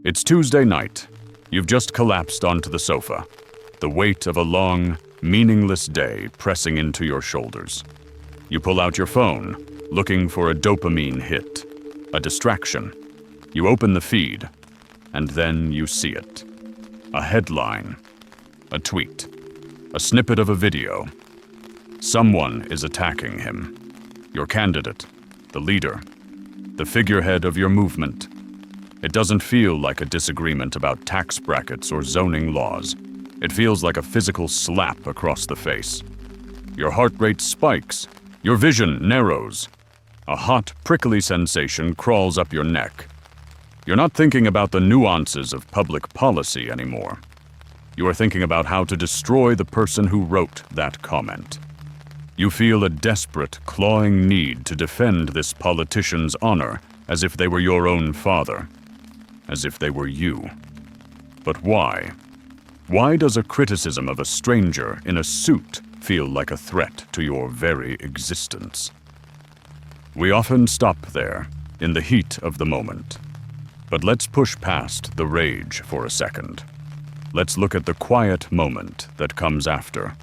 It's Tuesday night. You've just collapsed onto the sofa, the weight of a long, meaningless day pressing into your shoulders. You pull out your phone, looking for a dopamine hit, a distraction. You open the feed, and then you see it. A headline, a tweet, a snippet of a video. Someone is attacking him. Your candidate, the leader, the figurehead of your movement. It doesn't feel like a disagreement about tax brackets or zoning laws. It feels like a physical slap across the face. Your heart rate spikes. Your vision narrows. A hot, prickly sensation crawls up your neck. You're not thinking about the nuances of public policy anymore. You are thinking about how to destroy the person who wrote that comment. You feel a desperate, clawing need to defend this politician's honor as if they were your own father, as if they were you. But why? Why does a criticism of a stranger in a suit feel like a threat to your very existence? We often stop there, in the heat of the moment. But let's push past the rage for a second. Let's look at the quiet moment that comes after,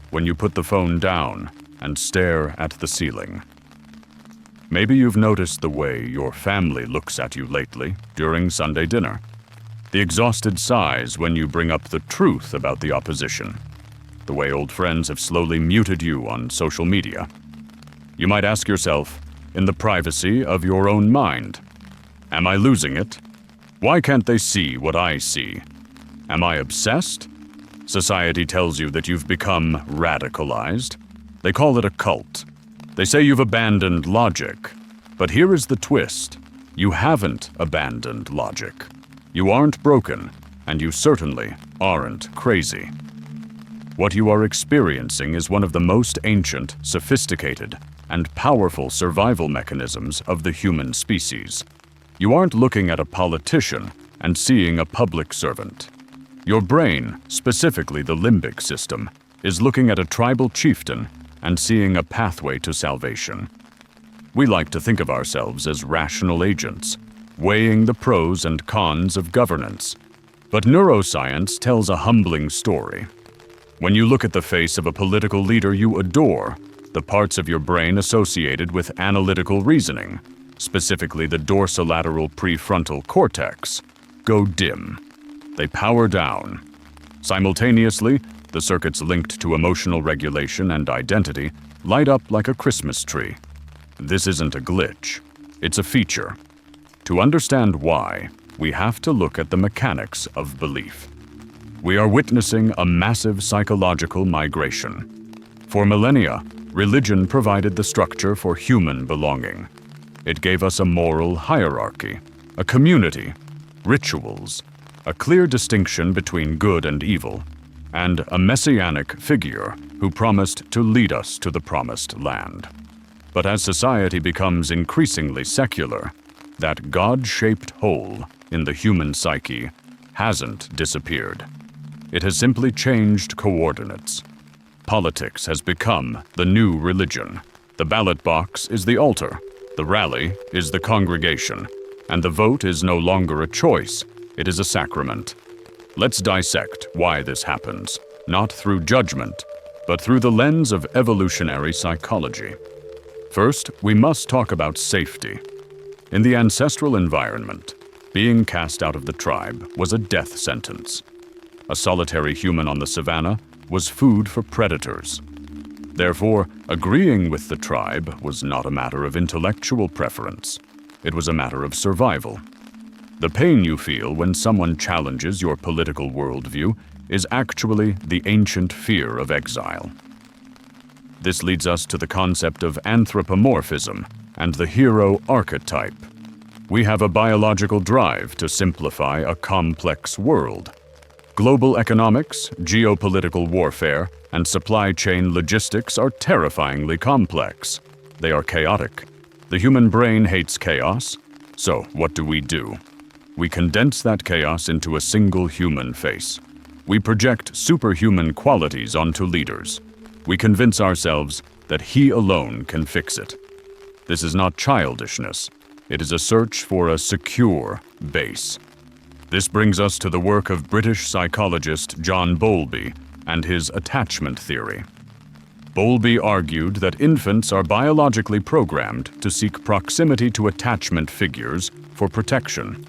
when you put the phone down and stare at the ceiling. Maybe you've noticed the way your family looks at you lately during Sunday dinner. The exhausted sighs when you bring up the truth about the opposition. The way old friends have slowly muted you on social media. You might ask yourself, in the privacy of your own mind, am I losing it? Why can't they see what I see? Am I obsessed? Society tells you that you've become radicalized. They call it a cult. They say you've abandoned logic. But here is the twist. You haven't abandoned logic. You aren't broken, and you certainly aren't crazy. What you are experiencing is one of the most ancient, sophisticated, and powerful survival mechanisms of the human species. You aren't looking at a politician and seeing a public servant. Your brain, specifically the limbic system, is looking at a tribal chieftain and seeing a pathway to salvation. We like to think of ourselves as rational agents, weighing the pros and cons of governance. But neuroscience tells a humbling story. When you look at the face of a political leader you adore, the parts of your brain associated with analytical reasoning, specifically the dorsolateral prefrontal cortex, go dim. They power down. Simultaneously, the circuits linked to emotional regulation and identity light up like a Christmas tree. This isn't a glitch. It's a feature. To understand why, we have to look at the mechanics of belief. We are witnessing a massive psychological migration. For millennia, religion provided the structure for human belonging. It gave us a moral hierarchy, a community, rituals, a clear distinction between good and evil, and a messianic figure who promised to lead us to the promised land. But as society becomes increasingly secular, that God-shaped hole in the human psyche hasn't disappeared. It has simply changed coordinates. Politics has become the new religion. The ballot box is the altar, the rally is the congregation, and the vote is no longer a choice, it is a sacrament. Let's dissect why this happens, not through judgment, but through the lens of evolutionary psychology. First, we must talk about safety. In the ancestral environment, being cast out of the tribe was a death sentence. A solitary human on the savannah was food for predators. Therefore, agreeing with the tribe was not a matter of intellectual preference. It was a matter of survival. The pain you feel when someone challenges your political worldview is actually the ancient fear of exile. This leads us to the concept of anthropomorphism and the hero archetype. We have a biological drive to simplify a complex world. Global economics, geopolitical warfare, and supply chain logistics are terrifyingly complex. They are chaotic. The human brain hates chaos. So what do? We condense that chaos into a single human face. We project superhuman qualities onto leaders. We convince ourselves that he alone can fix it. This is not childishness. It is a search for a secure base. This brings us to the work of British psychologist John Bowlby and his attachment theory. Bowlby argued that infants are biologically programmed to seek proximity to attachment figures for protection.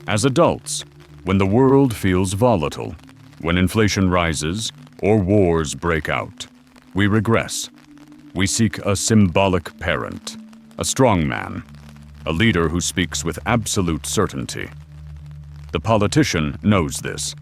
As adults, when the world feels volatile, when inflation rises or wars break out, we regress. We seek a symbolic parent, a strong man, a leader who speaks with absolute certainty. The politician knows this.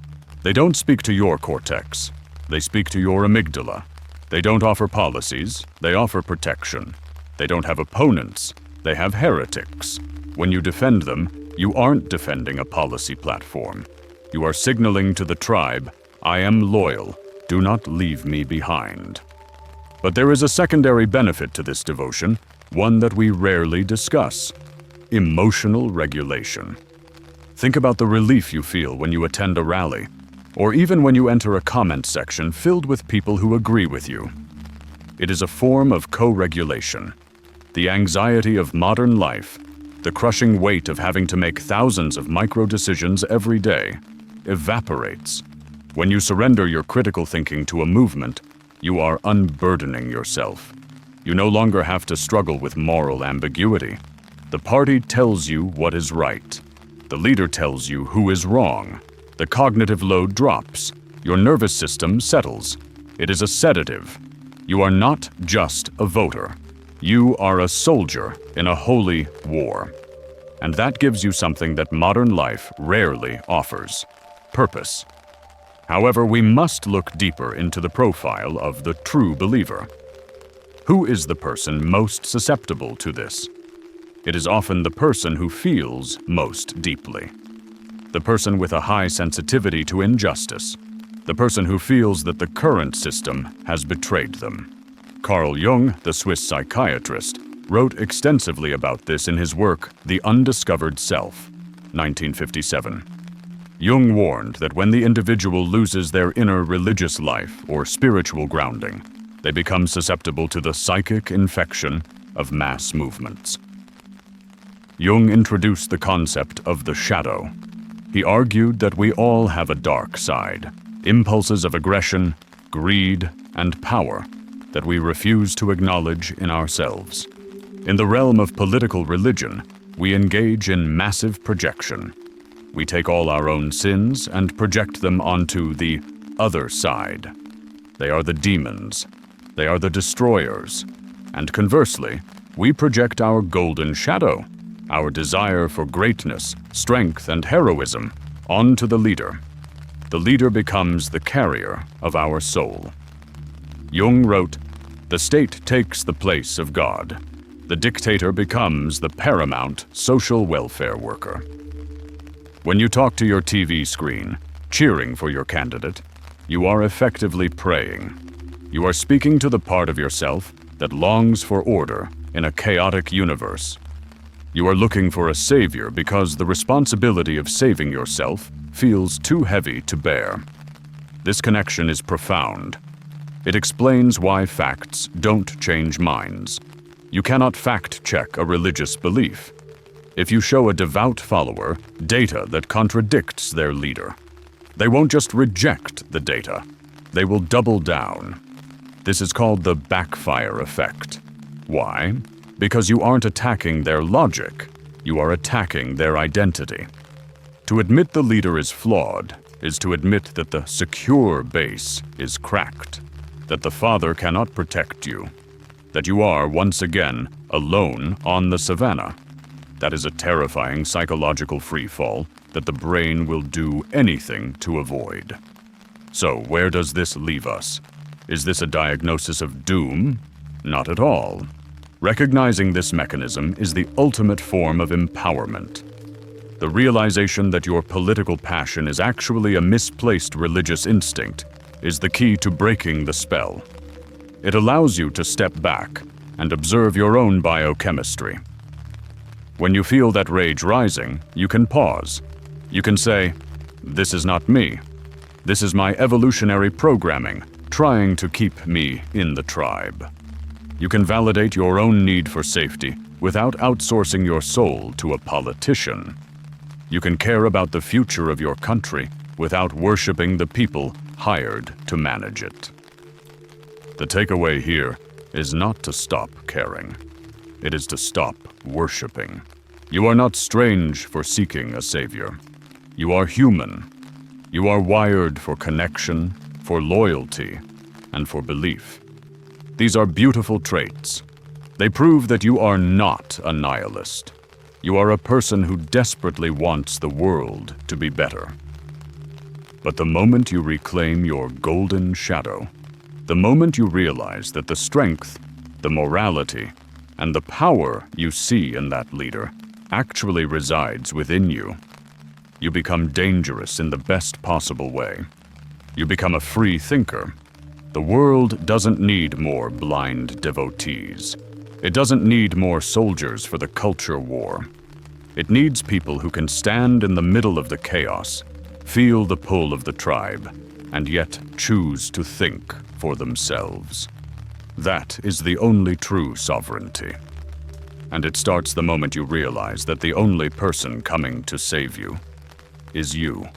They don't speak to your cortex. They speak to your amygdala. They don't offer policies. They offer protection. They don't have opponents. They have heretics. When you defend them, you aren't defending a policy platform. You are signaling to the tribe, I am loyal. Do not leave me behind. But there is a secondary benefit to this devotion, one that we rarely discuss: emotional regulation. Think about the relief you feel when you attend a rally, or even when you enter a comment section filled with people who agree with you. It is a form of co-regulation. The anxiety of modern life, the crushing weight of having to make thousands of micro-decisions every day, evaporates. When you surrender your critical thinking to a movement, you are unburdening yourself. You no longer have to struggle with moral ambiguity. The party tells you what is right. The leader tells you who is wrong. The cognitive load drops. Your nervous system settles. It is a sedative. You are not just a voter. You are a soldier in a holy war. And that gives you something that modern life rarely offers: purpose. However, we must look deeper into the profile of the true believer. Who is the person most susceptible to this? It is often the person who feels most deeply. The person with a high sensitivity to injustice. The person who feels that the current system has betrayed them. Carl Jung, the Swiss psychiatrist, wrote extensively about this in his work, The Undiscovered Self, 1957. Jung warned that when the individual loses their inner religious life or spiritual grounding, they become susceptible to the psychic infection of mass movements. Jung introduced the concept of the shadow. He argued that we all have a dark side, impulses of aggression, greed, and power that we refuse to acknowledge in ourselves. In the realm of political religion, we engage in massive projection. We take all our own sins and project them onto the other side. They are the demons. They are the destroyers. And conversely, we project our golden shadow, our desire for greatness, strength, and heroism, onto the leader. The leader becomes the carrier of our soul. Jung wrote, "The state takes the place of God. The dictator becomes the paramount social welfare worker." When you talk to your TV screen, cheering for your candidate, you are effectively praying. You are speaking to the part of yourself that longs for order in a chaotic universe. You are looking for a savior because the responsibility of saving yourself feels too heavy to bear. This connection is profound. It explains why facts don't change minds. You cannot fact-check a religious belief. If you show a devout follower data that contradicts their leader, they won't just reject the data, they will double down. This is called the backfire effect. Why? Because you aren't attacking their logic, you are attacking their identity. To admit the leader is flawed is to admit that the secure base is cracked, that the father cannot protect you, that you are once again alone on the savannah. That is a terrifying psychological freefall that the brain will do anything to avoid. So, where does this leave us? Is this a diagnosis of doom? Not at all. Recognizing this mechanism is the ultimate form of empowerment. The realization that your political passion is actually a misplaced religious instinct is the key to breaking the spell. It allows you to step back and observe your own biochemistry. When you feel that rage rising, you can pause. You can say, "This is not me. This is my evolutionary programming, trying to keep me in the tribe." You can validate your own need for safety without outsourcing your soul to a politician. You can care about the future of your country without worshiping the people hired to manage it. The takeaway here is not to stop caring. It is to stop worshiping. You are not strange for seeking a savior. You are human. You are wired for connection, for loyalty, and for belief. These are beautiful traits. They prove that you are not a nihilist. You are a person who desperately wants the world to be better. But the moment you reclaim your golden shadow, the moment you realize that the strength, the morality, and the power you see in that leader actually resides within you, you become dangerous in the best possible way. You become a free thinker. The world doesn't need more blind devotees. It doesn't need more soldiers for the culture war. It needs people who can stand in the middle of the chaos, feel the pull of the tribe, and yet choose to think for themselves. That is the only true sovereignty. And it starts the moment you realize that the only person coming to save you is you.